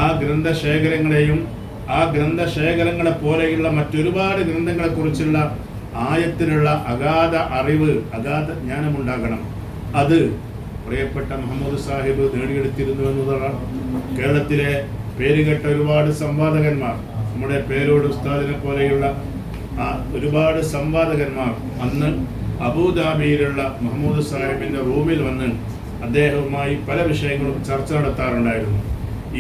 ആ ഗ്രന്ഥശേഖരങ്ങളെയും ആ ഗ്രന്ഥശേഖരങ്ങളെ പോലെയുള്ള മറ്റൊരുപാട് ഗ്രന്ഥങ്ങളെക്കുറിച്ചുള്ള ആയത്തിലുള്ള അഗാധ അറിവ്, അഗാധ ജ്ഞാനമുണ്ടാകണം. അത് പ്രിയപ്പെട്ട മുഹമ്മദ് സാഹിബ് നേടിയെടുത്തിരുന്നു എന്നതാണ്. കേരളത്തിലെ പേരുകെട്ട ഒരുപാട് സംവാദകന്മാർ, നമ്മുടെ പേരോട് ഉസ്താദിനെ പോലെയുള്ള ഒരുപാട് സംവാദകന്മാർ അന്ന് അബുദാബിയിലുള്ള മുഹമ്മദ് സാഹിബിന്റെ റൂമിൽ വന്ന് അദ്ദേഹവുമായി പല വിഷയങ്ങളും ചർച്ച നടത്താറുണ്ടായിരുന്നു.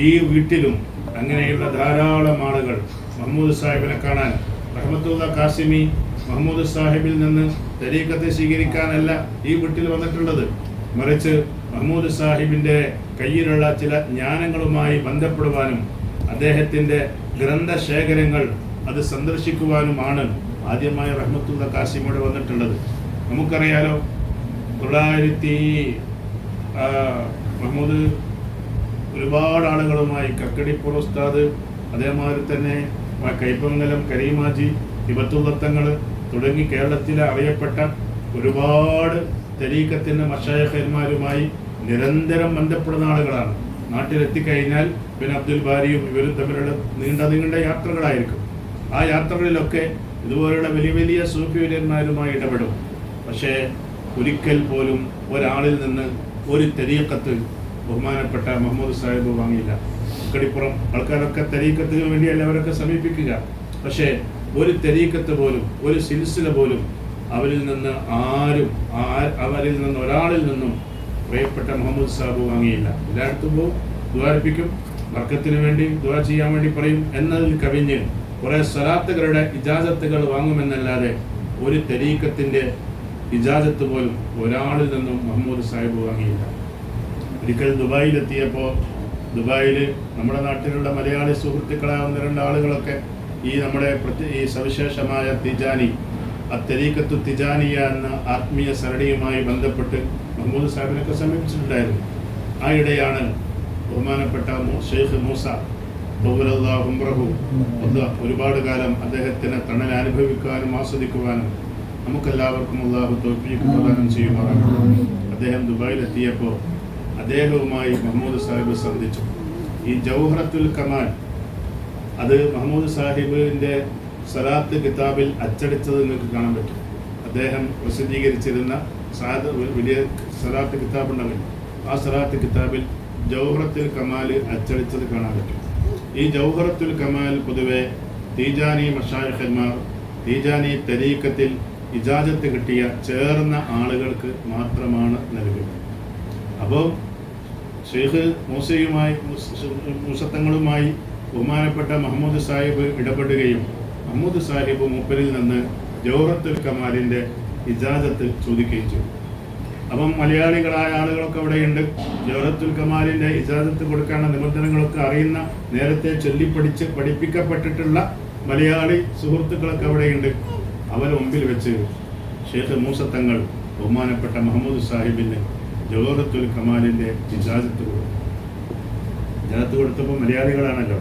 ഈ വീട്ടിലും അങ്ങനെയുള്ള ധാരാളം ആളുകൾ മുഹമ്മദ് സാഹിബിനെ കാണാൻ, റഹ്മത്തുള്ള കാസിമി മുഹമ്മദ് സാഹിബിൽ നിന്ന് തരീഖത്ത് സ്വീകരിക്കാനല്ല ഈ വീട്ടിൽ വന്നിട്ടുള്ളത്, മറിച്ച് മുഹമ്മദ് സാഹിബിന്റെ കയ്യിലുള്ള ചില ജ്ഞാനങ്ങളുമായി ബന്ധപ്പെടുവാനും അദ്ദേഹത്തിന്റെ ഗ്രന്ഥശേഖരങ്ങൾ അത് സന്ദർശിക്കുവാനുമാണ് ആദ്യമായി റഹ്മത്തുള്ള കാസിമിയോട് വന്നിട്ടുള്ളത്. നമുക്കറിയാലോ, മുഹമ്മദ് ഒരുപാട് ആളുകളുമായി, കക്കടിപ്പുറ ഉസ്താദ്, അതേമാതിരി തന്നെ കൈപ്പമംഗലം കരീമാജി, ഹിബത്തുള്ളത്തങ്ങൾ തുടങ്ങി കേരളത്തിലെ അറിയപ്പെട്ട ഒരുപാട് തരീഖത്തിന്റെ മശായിഖന്മാരുമായി നിരന്തരം ബന്ധപ്പെടുന്ന ആളുകളാണ്. നാട്ടിലെത്തിക്കഴിഞ്ഞാൽ പിന്നെ അബ്ദുൽ ബാരിയും ഇവരും തമ്മിലുള്ള നീണ്ട യാത്രകളായിരിക്കും. ആ യാത്രകളിലൊക്കെ ഇതുപോലുള്ള വലിയ വലിയ സൂഫിവര്യന്മാരുമായി ഇടപെടും. പക്ഷേ ഒരിക്കൽ പോലും ഒരാളിൽ നിന്ന് ഒരു തരീഖത്ത് ബഹുമാനപ്പെട്ട മുഹമ്മദ് സാഹിബ് വാങ്ങിയില്ല. കടിപ്പുറം ആൾക്കാരൊക്കെ തരീഖത്തിന് വേണ്ടിയല്ല അവരൊക്കെ സമീപിക്കുക. പക്ഷേ ഒരു തരീഖത്ത് പോലും, ഒരു സിൽസില പോലും അവരിൽ നിന്ന് ഒരാളിൽ നിന്നും പ്രിയപ്പെട്ട മുഹമ്മദ് സാഹിബ് വാങ്ങിയില്ല. എല്ലായിടത്തും പോകും, ദ്വാരിപ്പിക്കും, ബർക്കത്തിന് വേണ്ടി ദുആ ചെയ്യാൻ വേണ്ടി പറയും എന്നതിൽ കവിഞ്ഞ് കുറെ സ്വലാത്തുകളുടെ ഇജാസത്തുകൾ വാങ്ങുമെന്നല്ലാതെ ഒരു തരീഖത്തിന്റെ ഇജാസത്ത് പോലും ഒരാളിൽ നിന്നും മുഹമ്മദ് സാഹിബ് വാങ്ങിയില്ല. ഒരിക്കൽ ദുബായിലെത്തിയപ്പോൾ, ദുബായിൽ നമ്മുടെ നാട്ടിലുള്ള മലയാളി സുഹൃത്തുക്കളാവുന്ന 2 ആളുകളൊക്കെ നമ്മുടെ ഈ സവിശേഷമായ തിജാനി, തരീഖത്തു തിജാനിയ എന്ന ആത്മീയ സരണിയുമായി ബന്ധപ്പെട്ട് മുഹമ്മദ് സാഹിബിനൊക്കെ സമീപിച്ചിട്ടുണ്ടായിരുന്നു. ആ ഇടെയാണ് ബഹുമാനപ്പെട്ട ഷെയ്ഖ് മൂസ ഒരുപാട് കാലം അദ്ദേഹത്തിന് തണൽ അനുഭവിക്കുവാനും ആസ്വദിക്കുവാനും നമുക്കെല്ലാവർക്കും അല്ലാഹു തൗഫീഖ് പ്രദാനം ചെയ്യുമാറാകട്ടെ. അദ്ദേഹം ദുബായിലെത്തിയപ്പോൾ അദ്ദേഹവുമായി മുഹമ്മദ് സാഹിബ് സന്ധിച്ചു. ഈ ജൗഹറത്തുൽ കമാൽ അത് മുഹമ്മദ് സാഹിബിന്റെ സലാത്ത് കിതാബിൽ അച്ചടിച്ചത് നിങ്ങൾക്ക് കാണാൻ പറ്റും. അദ്ദേഹം പ്രസിദ്ധീകരിച്ചിരുന്ന വലിയ സലാത്ത് കിതാബ് ഉണ്ടെങ്കിൽ ആ സലാത്ത് കിതാബിൽ ജൗഹറത്തുൽ കമാൽ അച്ചടിച്ചത് കാണാൻ പറ്റും. ഈ ജൗഹറത്തുൽ കമാൽ പൊതുവെ തീജാനി മശായിഖന്മാർ, തീജാനി തരീഖത്തിൽ ഇജാസത്ത് കിട്ടിയ ചേർന്ന ആളുകൾക്ക് മാത്രമാണ് നൽകുന്നത്. അപ്പോൾ ഷെയ്ഖ് മൂസത്തങ്ങളുമായി ബഹുമാനപ്പെട്ട മുഹമ്മദ് സാഹിബ് ഇടപെടുകയും മുഹമ്മദ് സാഹിബ് മൂപ്പരിൽ നിന്ന് ജൗഹറത്തുൽ കമാലിന്റെ ഇജാസത്ത് ചോദിക്കുകയും ചെയ്തു. അപ്പം മലയാളികളായ ആളുകളൊക്കെ അവിടെയുണ്ട്. ജൗഹറത്തുൽ കമാലിന്റെ ഇജാസത്ത് കൊടുക്കാനുള്ള നിബന്ധനകളൊക്കെ അറിയുന്ന, നേരത്തെ പഠിപ്പിക്കപ്പെട്ടിട്ടുള്ള മലയാളി സുഹൃത്തുക്കളൊക്കെ അവിടെയുണ്ട്. അവരെ മുമ്പിൽ വെച്ച് ഷെയ്ഖ് മൂസത്തങ്ങൾ ബഹുമാനപ്പെട്ട മുഹമ്മദ് സാഹിബിന് ജൗഹറത്തുൽ കമാലിന്റെ ഇജാസത്ത് കൊടുത്തു. ഇജാസത്ത് കൊടുത്തപ്പോൾ മലയാളികളാണല്ലോ,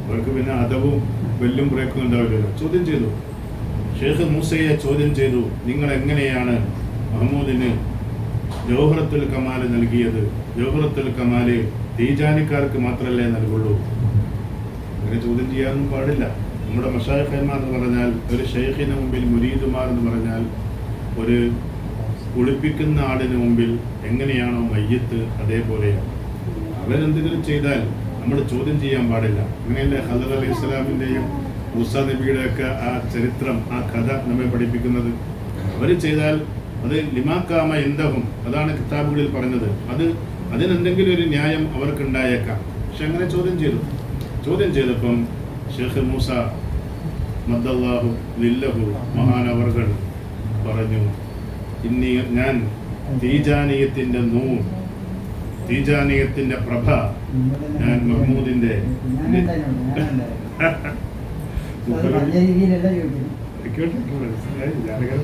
അവർക്ക് പിന്നെ അദവും വെല്ലും ബ്രേക്കും ഉണ്ടാവില്ലല്ലോ. ചോദ്യം ചെയ്തു, ഷെയ്ഖ് മൂസയെ ചോദ്യം ചെയ്തു, നിങ്ങൾ എങ്ങനെയാണ് മുഹമ്മദിന് ജൗഹറത്തുൽ കമാൽ നൽകിയത്? ജൗഹറത്തുൽ കമാല് തീജാനിക്കാർക്ക് മാത്രമല്ലേ നൽകുള്ളൂ? അങ്ങനെ ചോദ്യം ചെയ്യാനൊന്നും പാടില്ല. നമ്മുടെ മശായിഖന്മാർ എന്ന് പറഞ്ഞാൽ, ഒരു ഷെയ്ഖിന് മുമ്പിൽ മുരീദുമാർ എന്ന് പറഞ്ഞാൽ, ഒരു കുളിപ്പിക്കുന്ന ആളിന് മുമ്പിൽ എങ്ങനെയാണോ മയ്യത്ത് അതേപോലെയാണ്. അവരെന്തെങ്കിലും ചെയ്താൽ നമ്മൾ ചോദ്യം ചെയ്യാൻ പാടില്ല. അങ്ങനെയല്ലേ ഖദർ അലൈഹി സ്വലാമിൻ്റെയും മൂസാ നബിയുടെ ഒക്കെ ആ ചരിത്രം, ആ കഥ നമ്മെ പഠിപ്പിക്കുന്നത്. അവർ ചെയ്താൽ അത് ലിമാക്കാമ എന്തഹും, അതാണ് കിതാബുകളിൽ പറഞ്ഞത്. അതിനെന്തെങ്കിലും ഒരു ന്യായം അവർക്ക് ഉണ്ടായേക്കാം. പക്ഷെ അങ്ങനെ ചോദ്യം ചെയ്തപ്പം ഷെയ്ഖ് മൂസ മദ്ദല്ലാഹു ലില്ലഹു മഹാനവർകൾ പറഞ്ഞു, ഞാൻ തീജാനീയത്തിന്റെ തീജാനീയത്തിന്റെ പ്രഭ ഞാൻ മഹ്മൂദിന്റെ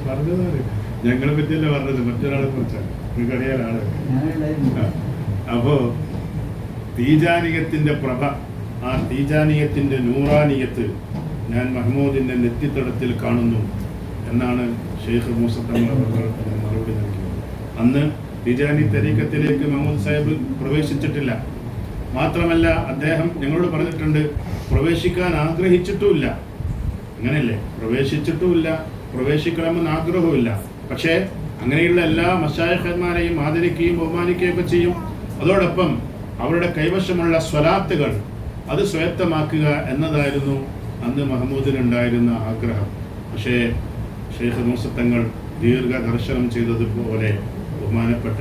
പറഞ്ഞതാണ്. ഞങ്ങളെ പറ്റിയല്ല പറഞ്ഞത്, മറ്റൊരാളെ കുറിച്ചാണ്. നിങ്ങൾക്കറിയാൻ ആള്. അപ്പോ തീജാനീയത്തിന്റെ പ്രഭ, ആ തീജാനീയത്തിന്റെ നൂറാനീയത്ത് ഞാൻ മഹ്മൂദിന്റെ നെറ്റിത്തടത്തിൽ കാണുന്നു എന്നാണ് ഷെയ്ഖ് മൂസത്തങ്ങൾ മറുപടി നൽകിയത്. അന്ന് തീജാനി തരീഖത്തിലേക്ക് മുഹമ്മദ് സാഹിബ് പ്രവേശിച്ചിട്ടില്ല. മാത്രമല്ല അദ്ദേഹം ഞങ്ങളോട് പറഞ്ഞിട്ടുണ്ട്, പ്രവേശിക്കാൻ ആഗ്രഹിച്ചിട്ടുമില്ല. അങ്ങനെയല്ലേ, പ്രവേശിച്ചിട്ടുമില്ല, പ്രവേശിക്കണമെന്ന് ആഗ്രഹവുമില്ല. പക്ഷേ അങ്ങനെയുള്ള എല്ലാ മശായിഖന്മാരെയും ആദരിക്കുകയും ബഹുമാനിക്കുകയും ഒക്കെ ചെയ്യും. അതോടൊപ്പം അവരുടെ കൈവശമുള്ള സ്വലാത്തുകൾ അത് സ്വായത്തമാക്കുക എന്നതായിരുന്നു അന്ന് മഹമ്മൂദിനുണ്ടായിരുന്ന ആഗ്രഹം. പക്ഷേ ഷെയ്ഖ് മൂസ തങ്ങൾ ദീർഘദർശനം ചെയ്തതുപോലെ ബഹുമാനപ്പെട്ട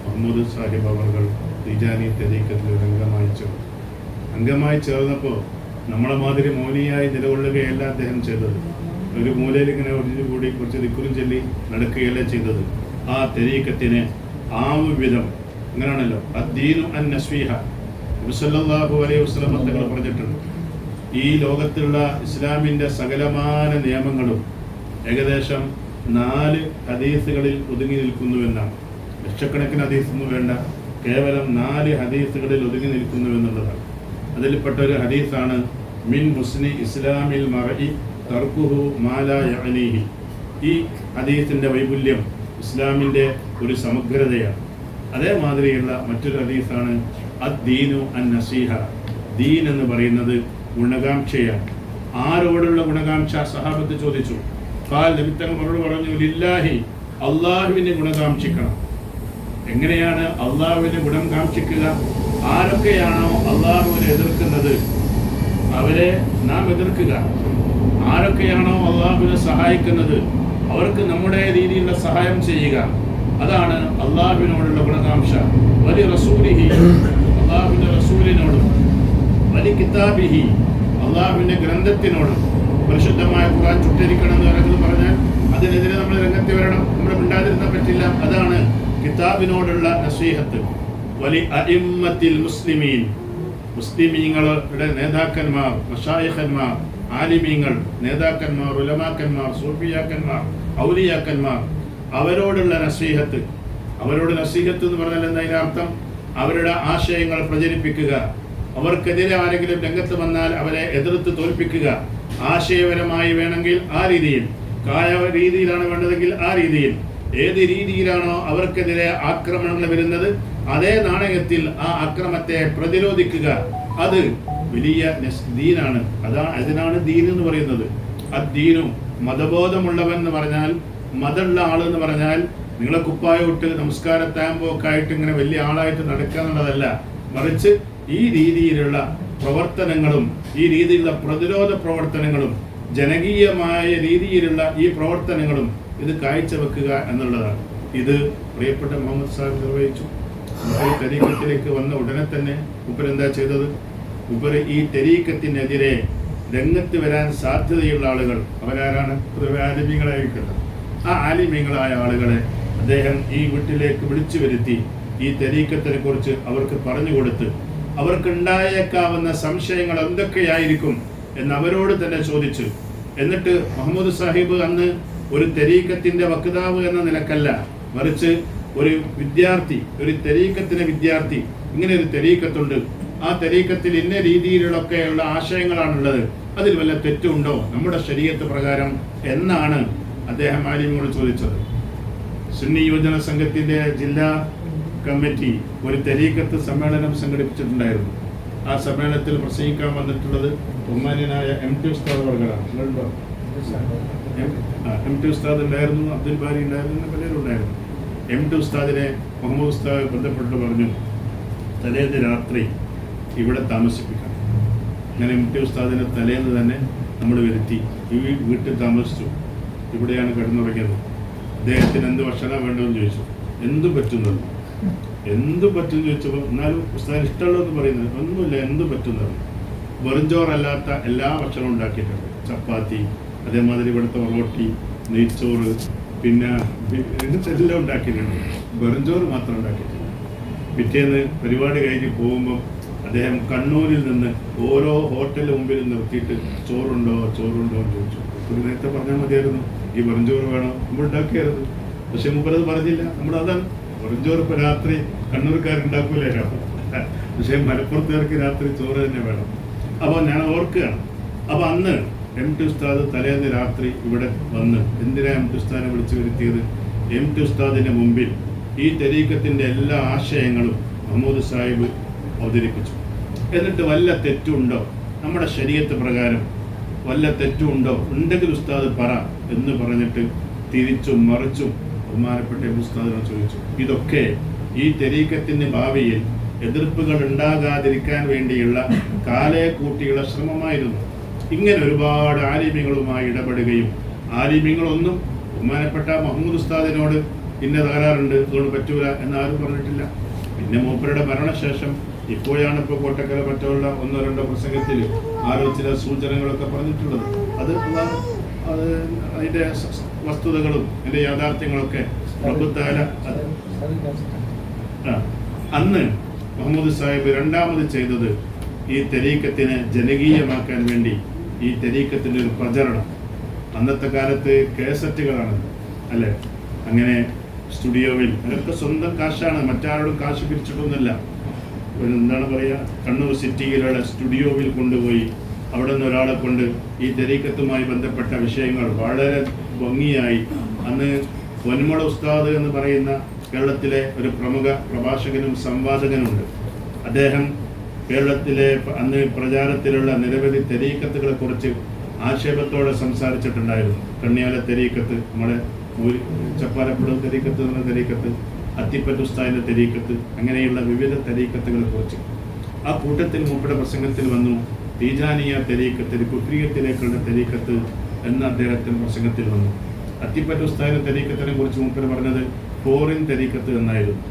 മുഹമ്മദ് സാഹിബ് അവർ തിജാനി തരീഖത്തിൽ ഒരു അംഗമായി ചേർന്നപ്പോൾ നമ്മളെ മാതിരി മൗനിയായി നിലകൊള്ളുകയല്ല അദ്ദേഹം ചെയ്തത്. ഒരു മൂലയിൽ ഇങ്ങനെ കൂടി കുറച്ച് ദിക്കുറും ചൊല്ലി നടക്കുകയല്ല ചെയ്തത്. ആ തരീഖത്തിന് വിധം അങ്ങനെയാണല്ലോ, അദ്ദീനു അൻ നസ്വീഹ സല്ലല്ലാഹു അലൈഹി വസല്ലം തങ്ങൾ പറഞ്ഞിട്ടുണ്ട്. ഈ ലോകത്തിലുള്ള ഇസ്ലാമിൻ്റെ സകലമാന നിയമങ്ങളും ഏകദേശം 4 ഹദീസുകളിൽ ഒതുങ്ങി നിൽക്കുന്നുവെന്നാണ്. ലക്ഷക്കണക്കിന് ഹദീസൊന്നും വേണ്ട, കേവലം 4 ഹദീസുകളിൽ ഒതുങ്ങി നിൽക്കുന്നുവെന്നുള്ളതാണ്. അതിൽപ്പെട്ട ഒരു ഹദീസാണ് മിൻ ഹുസ്നി ഇസ്ലാമിൽ മർഇ തർക്കുഹു മാ ലാ യഅനീഹി. ഈ ഹദീസിൻ്റെ വൈപുല്യം ഇസ്ലാമിൻ്റെ ഒരു സമഗ്രതയാണ്. അതേമാതിരിയുള്ള മറ്റൊരു ഹദീസാണ് അദ്ദീനു അൻ നസീഹ. ദീൻ എന്ന് പറയുന്നത് ഗുണകാംക്ഷയാണ്. ആരോടുള്ള ഗുണകാംക്ഷ? സഹാബത്ത് ചോദിച്ചു. ഖാൽ നബി തങ്ങളോട് പറഞ്ഞു, ലില്ലാഹി, അള്ളാഹുവിനെ ഗുണകാംക്ഷിക്കണം. എങ്ങനെയാണ് അള്ളാഹുവിനെ ഗുണം കാക്ഷിക്കുക? ആരൊക്കെയാണോ അള്ളാഹുവിനെ എതിർക്കുന്നത് അവരെ നാം എതിർക്കുക. ആരൊക്കെയാണോ അള്ളാഹുവിനെ സഹായിക്കുന്നത് അവർക്ക് നമ്മുടെ രീതിയിലുള്ള സഹായം ചെയ്യുക. അതാണ് അള്ളാഹുവിനോടുള്ള ഗുണകാംക്ഷ. വലി റസൂലിഹി, അള്ളാഹുവിൻ്റെ റസൂലിനോടും, വലി കിതാബിഹി, അള്ളാഹുവിൻ്റെ ഗ്രന്ഥത്തിനോടും. പരിശുദ്ധമായ ഖുർആൻ ചുട്ടരിക്കണം എന്ന് പറഞ്ഞാൽ അതിനെതിരെ നമ്മൾ രംഗത്ത് വരണം, നമ്മൾ മിണ്ടാതിരുന്നാൽ പറ്റില്ല. അതാണ് കിതാബിനോടുള്ള നസീഹത്ത്. വലി അഇമ്മത്തിൽ മുസ്ലിമീൻ, മുസ്ലിമീങ്ങളുടെ നേതാക്കന്മാർ, മശായിഖന്മാർ, ആലിമീങ്ങൾ, നേതാക്കന്മാർ, ഉലമാക്കന്മാർ, സൂഫിയാക്കന്മാർ, ഔലിയാക്കന്മാർ, അവരോടുള്ള നസീഹത്ത്. അവരോട് നസീഹത്ത് എന്ന് പറഞ്ഞാൽ എന്താ അർത്ഥം? അവരുടെ ആശയങ്ങൾ പ്രചരിപ്പിക്കുക. അവർക്കെതിരെ ആരെങ്കിലും രംഗത്ത് വന്നാൽ അവരെ എതിർത്ത് തോൽപ്പിക്കുക. ആശയപരമായി വേണമെങ്കിൽ ആ രീതിയിൽ, രീതിയിലാണ് വേണ്ടതെങ്കിൽ ആ രീതിയിൽ, ഏത് രീതിയിലാണോ അവർക്കെതിരെ ആക്രമണങ്ങൾ വരുന്നത് അതേ നാണയത്തിൽ ആ അക്രമത്തെ പ്രതിരോധിക്കുക. അത് വലിയ ദീനാണ്. അതിനാണ് ദീൻ എന്ന് പറയുന്നത്. അദ്ദീനു, മതബോധമുള്ളവൻ എന്ന് പറഞ്ഞാൽ, മതമുള്ള ആളെന്ന് പറഞ്ഞാൽ നിങ്ങളെ കുപ്പായിട്ട് നമസ്കാരത്താകുമ്പോഴൊക്കെ ഇങ്ങനെ വലിയ ആളായിട്ട് നടക്കുക എന്നുള്ളതല്ല. മറിച്ച് ഈ രീതിയിലുള്ള പ്രവർത്തനങ്ങളും ഈ രീതിയിലുള്ള പ്രതിരോധ പ്രവർത്തനങ്ങളും ജനകീയമായ രീതിയിലുള്ള ഈ പ്രവർത്തനങ്ങളും ഇത് കാഴ്ചവെക്കുക എന്നുള്ളതാണ്. ഇത് പ്രിയപ്പെട്ട മുഹമ്മദ് സാഹിബ് നിർവഹിച്ചു. തരീഖത്തിലേക്ക് വന്ന ഉടനെ തന്നെ എന്താ ചെയ്തത്? ഈ തരീഖത്തിനെതിരെ രംഗത്ത് വരാൻ സാധ്യതയുള്ള ആളുകൾ അവരാരാണ്? ആലിമീങ്ങളായിരിക്കുന്നത്. ആ ആലിമീങ്ങളായ ആളുകളെ അദ്ദേഹം ഈ വീട്ടിലേക്ക് വിളിച്ചു വരുത്തി ഈ തരീഖത്തിനെ കുറിച്ച് അവർക്ക് പറഞ്ഞു കൊടുത്ത് അവർക്കുണ്ടായേക്കാവുന്ന സംശയങ്ങൾ എന്തൊക്കെയായിരിക്കും എന്ന് അവരോട് തന്നെ ചോദിച്ചു. എന്നിട്ട് മുഹമ്മദ് സാഹിബ് അന്ന് ഒരു തരീഖത്തിന്റെ വക്താവ് എന്ന നിലക്കല്ല, മറിച്ച് ഒരു വിദ്യാർത്ഥി, ഒരു തരീഖത്തിന് വിദ്യാർത്ഥി, ഇങ്ങനെ ഒരു തരീഖത്തുണ്ട്, ആ തരീഖത്തിൽ ഇന്ന രീതിയിലൊക്കെയുള്ള ആശയങ്ങളാണുള്ളത്, അതിൽ വല്ല തെറ്റുണ്ടോ നമ്മുടെ ശരീഅത്ത് പ്രകാരം എന്നാണ് അദ്ദേഹം ആലിമിനോട് ചോദിച്ചത്. സുന്നി യുവജന സംഘത്തിന്റെ ജില്ലാ കമ്മിറ്റി ഒരു തരീഖത്ത് സമ്മേളനം സംഘടിപ്പിച്ചിട്ടുണ്ടായിരുന്നു. ആ സമ്മേളനത്തിൽ പ്രസംഗിക്കാൻ വന്നിട്ടുള്ളത് ബഹുമാന്യനായ MT ഉസ്താദ് അവർകളാണ്. MT ഉസ്താദ് ഉണ്ടായിരുന്നു, അബ്ദുൽ ബാരി ഉണ്ടായിരുന്നു, പലരും ഉണ്ടായിരുന്നു. MT ഉസ്താദിനെ മുഹമ്മദ് ഉസ്താദ് ബന്ധപ്പെട്ട് പറഞ്ഞു, തലേന്ന് രാത്രി ഇവിടെ താമസിപ്പിക്കാം. അങ്ങനെ MT ഉസ്താദിനെ തലേന്ന് തന്നെ നമ്മൾ വരുത്തി ഈ വീട്ടിൽ താമസിച്ചു. ഇവിടെയാണ് കിടന്നുറങ്ങിയത്. അദ്ദേഹത്തിന് എന്ത് ഭക്ഷണം വേണ്ടതെന്ന് ചോദിച്ചു. എന്ത് പറ്റും ചോദിച്ചപ്പോൾ, എന്നാലും ഉസ്താദിന് ഇഷ്ടമുള്ളതെന്ന് പറയുന്നത് ഒന്നുമില്ല, എന്ത് പറ്റുന്നത്. വെറുംചോറല്ലാത്ത എല്ലാ ഭക്ഷണവും ഉണ്ടാക്കിയിട്ടുണ്ട്. ചപ്പാത്തി, അതേമാതിരി ഇവിടുത്തെ റോട്ടി, നെയ്ച്ചോറ്, പിന്നെ ഇങ്ങനത്തെ എല്ലാം ഉണ്ടാക്കിയിട്ടുണ്ട്. വെറുംചോറ് മാത്രം ഉണ്ടാക്കിയിട്ടില്ല. പിറ്റേന്ന് പരിപാടി കഴിഞ്ഞ് പോകുമ്പോൾ അദ്ദേഹം കണ്ണൂരിൽ നിന്ന് ഓരോ ഹോട്ടലിന് മുമ്പിൽ നിർത്തിയിട്ട് ചോറുണ്ടോ എന്ന് ചോദിച്ചു. ഒരു നേരത്തെ പറഞ്ഞാൽ മതിയായിരുന്നു, ഈ വെറുംചോറ് വേണം, നമ്മൾ ഉണ്ടാക്കിയായിരുന്നു. പക്ഷെ മുമ്പത് പറഞ്ഞില്ല. നമ്മളതാണ് വെറുംചോറ് ഇപ്പോൾ രാത്രി കണ്ണൂർക്കാരുണ്ടാക്കൂലേ, പക്ഷേ മലപ്പുറത്തുകാർക്ക് രാത്രി ചോറ് തന്നെ വേണം. അപ്പോൾ ഞാൻ ഓർക്കുകയാണ്. അപ്പോൾ അന്ന് MT ഉസ്താദ് തലേന്ന് രാത്രി ഇവിടെ വന്ന് എന്തിനാണ് MT ഉസ്താദിനെ വിളിച്ചു വരുത്തിയത്? MT ഉസ്താദിൻ്റെ മുമ്പിൽ ഈ തരീഖത്തിൻ്റെ എല്ലാ ആശയങ്ങളും മുഹമ്മദ് സാഹിബ് അവതരിപ്പിച്ചു. എന്നിട്ട് വല്ല തെറ്റുണ്ടോ, നമ്മുടെ ശരീഅത്ത് പ്രകാരം വല്ല തെറ്റുണ്ടോ, ഉണ്ടെങ്കിൽ ഉസ്താദ് പറ എന്ന് പറഞ്ഞിട്ട് തിരിച്ചും മറിച്ചും ബഹുമാനപ്പെട്ട ഉസ്താദിനോട് ചോദിച്ചു. ഇതൊക്കെ ഈ തരീഖത്തിന് ഭാവിയിൽ എതിർപ്പുകൾ ഉണ്ടാകാതിരിക്കാൻ വേണ്ടിയുള്ള കാലയെക്കൂട്ടിയുള്ള ശ്രമമായിരുന്നു. ഇങ്ങനെ ഒരുപാട് ആലിമ്യങ്ങളുമായി ഇടപെടുകയും ആലിമ്യങ്ങളൊന്നും ബഹുമാനപ്പെട്ട മുഹമ്മദ് ഉസ്താദിനോട് ഇന്ന തകരാറുണ്ട് അതുകൊണ്ട് പറ്റൂല എന്നാരും പറഞ്ഞിട്ടില്ല. പിന്നെ മൂപ്പരുടെ മരണശേഷം ഇപ്പോഴാണ് ഇപ്പോൾ കോട്ടക്കര മറ്റുള്ള ഒന്നോ രണ്ടോ പ്രസംഗത്തിൽ ആരോ ചില സൂചനകളൊക്കെ പറഞ്ഞിട്ടുള്ളത്. അത് അതിൻ്റെ വസ്തുതകളും അതിൻ്റെ യാഥാർത്ഥ്യങ്ങളൊക്കെ പ്രബുദ്ധാല അന്ന് മുഹമ്മദ് സാഹിബ് രണ്ടാമത് ചെയ്തത് ഈ തരീഖത്തിനെ ജനകീയമാക്കാൻ വേണ്ടി ഈ തരീഖത്തിൻ്റെ ഒരു പ്രചരണം. അന്നത്തെ കാലത്ത് കേസറ്റുകളാണ് അല്ലേ, അങ്ങനെ സ്റ്റുഡിയോവിൽ അതൊക്കെ സ്വന്തം കാശാണ്, മറ്റാരോടും കാശ് പിരിച്ചിട്ടൊന്നുമില്ല. എന്താണ് പറയുക, കണ്ണൂർ സിറ്റിയിലുള്ള സ്റ്റുഡിയോവിൽ കൊണ്ടുപോയി അവിടെ നിന്ന് ഒരാളെ കൊണ്ട് ഈ തരീഖത്തുമായി ബന്ധപ്പെട്ട വിഷയങ്ങൾ വളരെ ഭംഗിയായി, അന്ന് പൊന്മള ഉസ്താദ് എന്ന് പറയുന്ന കേരളത്തിലെ ഒരു പ്രമുഖ പ്രഭാഷകനും സംവാദകനുണ്ട്. അദ്ദേഹം കേരളത്തിലെ അന്ന് പ്രചാരത്തിലുള്ള നിരവധി തരീഖത്തുകളെ കുറിച്ച് ആക്ഷേപത്തോടെ സംസാരിച്ചിട്ടുണ്ടായിരുന്നു. കണ്ണിയാല തരീഖത്ത്, നമ്മുടെ ചപ്പാലപ്പുഴ തരീഖത്ത് എന്ന തരീഖത്ത്, അത്തിപ്പറ്റ് ഉസ്താദിന്റെ തരീഖത്ത്, അങ്ങനെയുള്ള വിവിധ തരീഖത്തുകളെ കുറിച്ച്. ആ കൂട്ടത്തിൽ മൂപ്പയുടെ പ്രസംഗത്തിൽ വന്നു തീജാനിയ തരീഖത്ത്, കുഫ്രിയത്തിലേക്കുള്ള തരീഖത്ത് എന്ന അദ്ദേഹത്തിന്റെ പ്രസംഗത്തിൽ വന്നു. അത്തിപ്പറ്റ് ഉസ്താദിന്റെ തരീഖത്തിനെ കുറിച്ച് മൂപ്പര് പറഞ്ഞത് ഫോറിൻ തരീഖത്ത് എന്നായിരുന്നു.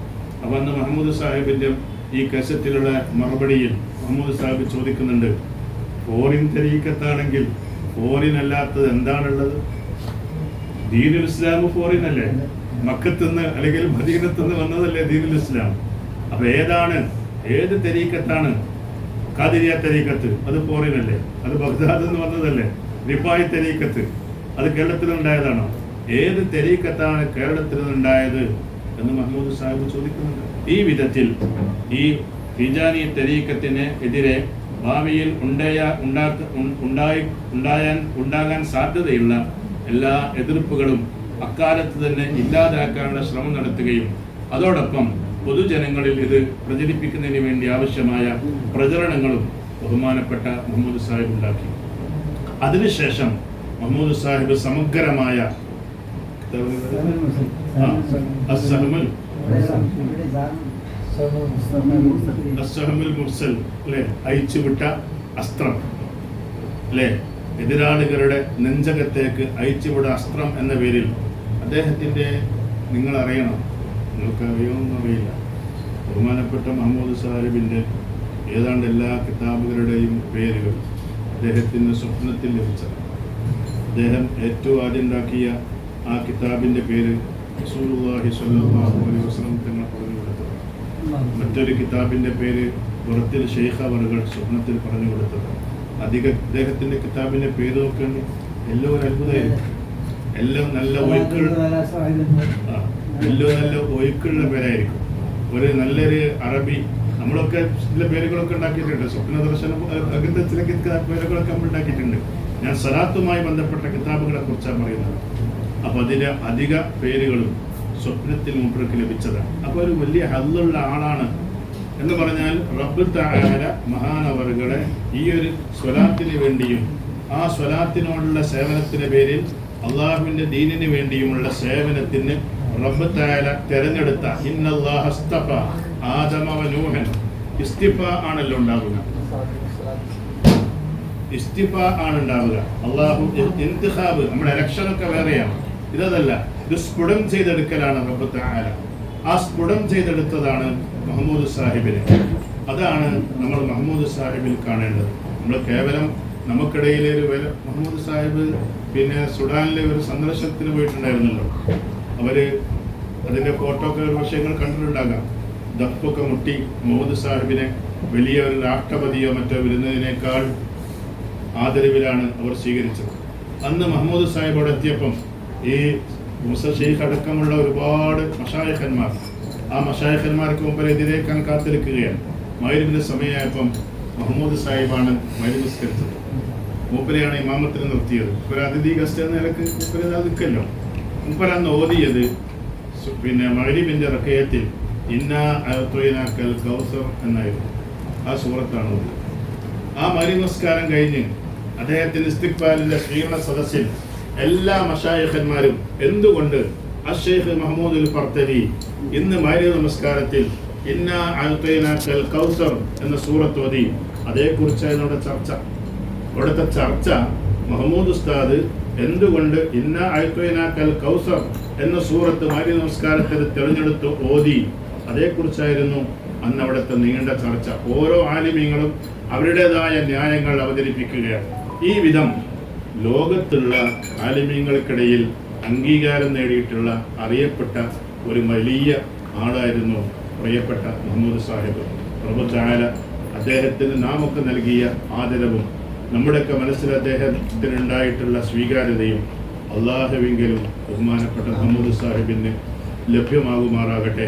അപ്പൊ അന്ന് മുഹമ്മദ് സാഹിബിന്റെ ഈ കസറ്റിലുള്ള മറുപടിയിൽ മുഹമ്മദ് സാഹിബ് ചോദിക്കുന്നുണ്ട്, ഫോറിൻ തരീഖത്താണെങ്കിൽ ഫോറിൻ അല്ലാത്തത് എന്താണുള്ളത്? ദീനുൽ ഇസ്ലാം ഫോറിൻ അല്ലേ, മക്കത്തുനിന്ന് അല്ലെങ്കിൽ മദീനത്തുനിന്ന് വന്നതല്ലേ ദീനുൽ ഇസ്ലാം. അപ്പൊ ഏത് തരീഖത്താണ്? ഖാദിരിയ തരീഖത്ത്, അത് ഫോറിൻ അല്ലേ? അത് ബഗ്ദാദിൽ നിന്ന് വന്നതല്ലേ? റിഫായി തരീഖത്ത്, അത് കേരളത്തിൽ ഉണ്ടായതാണോ? ഏത് തരീഖത്താണ് കേരളത്തിൽ നിന്നുണ്ടായത് എന്ന് മുഹമ്മദ് സാഹിബ് ചോദിക്കുന്നുണ്ട്. ഈ വിധത്തിൽ ഈ തിജാനി തരീഖത്തിന് എതിരെ ഭാവിയിൽ ഉണ്ടാകാൻ സാധ്യതയുള്ള എല്ലാ എതിർപ്പുകളും അക്കാലത്ത് തന്നെ ഇല്ലാതാക്കാനുള്ള ശ്രമം നടത്തുകയും അതോടൊപ്പം പൊതുജനങ്ങളിൽ ഇത് പ്രചരിപ്പിക്കുന്നതിന് വേണ്ടി ആവശ്യമായ പ്രചരണങ്ങളും ബഹുമാനപ്പെട്ട മുഹമ്മദ് സാഹിബ് ഉണ്ടാക്കി. അതിനുശേഷം മുഹമ്മദ് സാഹിബ് സമഗ്രമായ മുർസൽ അല്ലെ, അയച്ചുവിട്ട അസ്ത്രം അല്ലെ, എതിരാളികളുടെ നെഞ്ചകത്തേക്ക് അയച്ചുവിട അസ്ത്രം എന്ന പേരിൽ അദ്ദേഹത്തിന്റെ, നിങ്ങൾ അറിയണം, നിങ്ങൾക്ക് അറിയുമെന്ന് അറിയില്ല, ബഹുമാനപ്പെട്ട മുഹമ്മദ് സാഹിബിന്റെ ഏതാണ്ട് എല്ലാ കിതാബുകളുടെയും പേരുകൾ അദ്ദേഹത്തിന് സ്വപ്നത്തിൽ ലഭിച്ചത്. അദ്ദേഹം ഏറ്റവും ആദ്യം ഉണ്ടാക്കിയ ആ കിതാബിന്റെ പേര് റസൂലുള്ളാഹി സ്വല്ലല്ലാഹു അലൈഹി വസല്ലം തങ്ങൾ പറഞ്ഞു കൊടുത്തത്. മറ്റൊരു കിതാബിന്റെ പേര് പുറത്തിൽ ഷെയ്ഖ് അവറുകൾ സ്വപ്നത്തിൽ പറഞ്ഞു കൊടുത്തത്. അദ്ദേഹത്തിന്റെ കിതാബിന്റെ പേര് നോക്കേണ്ടി എല്ലാം ഒരു അത്ഭുതമായിരിക്കും. എല്ലാം നല്ല ഒഴുക്കുള്ള പേരായിരിക്കും. ഒരു നല്ലൊരു അറബി, നമ്മളൊക്കെ ചില പേരുകളൊക്കെ ഉണ്ടാക്കിയിട്ടുണ്ട്. സ്വപ്ന ദർശനം അങ്ങനത്തെ ചില പേരുകളൊക്കെ നമ്മൾ ഉണ്ടാക്കിയിട്ടുണ്ട്. ഞാൻ സലാത്തുമായി ബന്ധപ്പെട്ട കിതാബുകളെ കുറിച്ചാണ് പറയുന്നത്. അപ്പൊ അതിലെ അധിക പേരുകളും സ്വപ്നത്തിൽ മൂപ്പർക്ക് ലഭിച്ചതാണ്. അപ്പൊ ഒരു വലിയ ഹദ്ദുള്ള ആളാണ് എന്ന് പറഞ്ഞാൽ റബ്ബ് തആല മഹാനവറുകളെ ഈ ഒരു സ്വലാത്തിന് വേണ്ടിയും ആ സ്വലാത്തിനോടുള്ള സേവനത്തിന്റെ പേരിൽ അള്ളാഹുവിന്റെ ദീനിന് വേണ്ടിയുമുള്ള സേവനത്തിന് റബ്ബ് തആല തെരഞ്ഞെടുത്ത ഇന്നല്ലാഹ ഇസ്തഫ ആദമ വ നൂഹൻ. ഇസ്തിഫ ആണല്ലോ ഉണ്ടാവുക, ഇസ്തിഫ ആണ് ഉണ്ടാവുക. അള്ളാഹു ഇന്തിഖാബ്, നമ്മുടെ ഇലക്ഷനൊക്കെ വേറെയാണ്, ഇതല്ല, ഇത് സ്ഫുടം ചെയ്തെടുക്കലാണ് റബ്ബ് തആല. ആ സ്ഫുടം ചെയ്തെടുത്തതാണ് മുഹമ്മദ് സാഹിബിനെ. അതാണ് നമ്മൾ മുഹമ്മദ് സാഹിബിൽ കാണേണ്ടത്. നമ്മൾ കേവലം നമുക്കിടയിലെ ഒരു മുഹമ്മദ് സാഹിബ് പിന്നെ സുഡാനിലെ ഒരു സന്ദർശനത്തിന് പോയിട്ടുണ്ടായിരുന്നല്ലോ. അവര് അതിന്റെ ഫോട്ടോ ഒക്കെ ഒരു വിഷയങ്ങൾ കണ്ടിട്ടുണ്ടാകാം. ദഫൊക്കെ മുട്ടി മുഹമ്മദ് സാഹിബിനെ വലിയ ഒരു രാഷ്ട്രപതിയോ മറ്റോ വരുന്നതിനേക്കാൾ ആദരവിലാണ് അവർ സ്വീകരിച്ചത്. അന്ന് മുഹമ്മദ് സാഹിബോട് എത്തിയപ്പം ഈ മുസ ഷെയ്ഖ് അടക്കമുള്ള ഒരുപാട് മശായിഖന്മാർ, ആ മശായിഖന്മാർക്ക് മുമ്പിൽ എതിരേക്കാൻ കാത്തിരിക്കുകയാണ്. മഗ്‌രിബിന്റെ സമയമായപ്പം മുഹമ്മദ് സാഹിബാണ് മഗ്‌രിബ് നിസ്കരിച്ചത്. മൂപ്പരെയാണ് ഇമാമത്തിന് നിർത്തിയത്. ഒരു അതിഥി ഗസ്റ്റ് എന്ന നിലക്ക് മൂപ്പര് നിൽക്കല്ലോ. മൂപ്പരന്ന് ഓതിയത് പിന്നെ മഗ്‌രിബിന്റെ റകഅത്തിൽ ഇന്നാ അഅ്തൈനാക്കൽ കൗസർ എന്നായിരുന്നു. ആ സൂറത്താണ് ഓതി. ആ മഗ്‌രിബ് നമസ്കാരം കഴിഞ്ഞ് അദ്ദേഹത്തിന് ഇസ്തിഖ്ബാലിന്റെ സ്വീകരണ സദസ്സിൽ എല്ലാ മശായിഖന്മാരും എന്തുകൊണ്ട് അശ്ശൈഖ് മഹ്മൂദുൽ ഫർത്തവി ഇന്ന് മഗ്‌രിബ് നമസ്കാരത്തിൽ ഇന്നാ അഅ്തൈനാക്കൽ കൗസർ എന്ന സൂറത്ത് ഓതി, അതേക്കുറിച്ചായിരുന്നു അവിടുത്തെ ചർച്ച. മുഹമ്മദ് ഉസ്താദ് എന്തുകൊണ്ട് ഇന്നാ അഅ്തൈനാക്കൽ കൗസർ എന്ന സൂറത്ത് മഗ്‌രിബ് നമസ്കാരത്തിൽ തെരഞ്ഞെടുത്ത് ഓതി, അതേക്കുറിച്ചായിരുന്നു അന്ന് അവിടുത്തെ നീണ്ട ചർച്ച. ഓരോ ആലിമീങ്ങളും അവരുടേതായ ന്യായങ്ങൾ അവതരിപ്പിക്കുകയാണ്. ഈ വിധം ലോകത്തുള്ള ആലിമീങ്ങൾക്കിടയിൽ അംഗീകാരം നേടിയിട്ടുള്ള അറിയപ്പെട്ട ഒരു വലിയ ആളായിരുന്നു പ്രിയപ്പെട്ട മുഹമ്മദ് സാഹിബ്. പ്രഭു തആല അദ്ദേഹത്തിന് നാമൊക്കെ നൽകിയ ആദരവും നമ്മുടെയൊക്കെ മനസ്സിൽ അദ്ദേഹത്തിനുണ്ടായിട്ടുള്ള സ്വീകാര്യതയും അള്ളാഹുവിങ്കിലും ബഹുമാനപ്പെട്ട മുഹമ്മദ് സാഹിബിന് ലഭ്യമാകുമാറാകട്ടെ.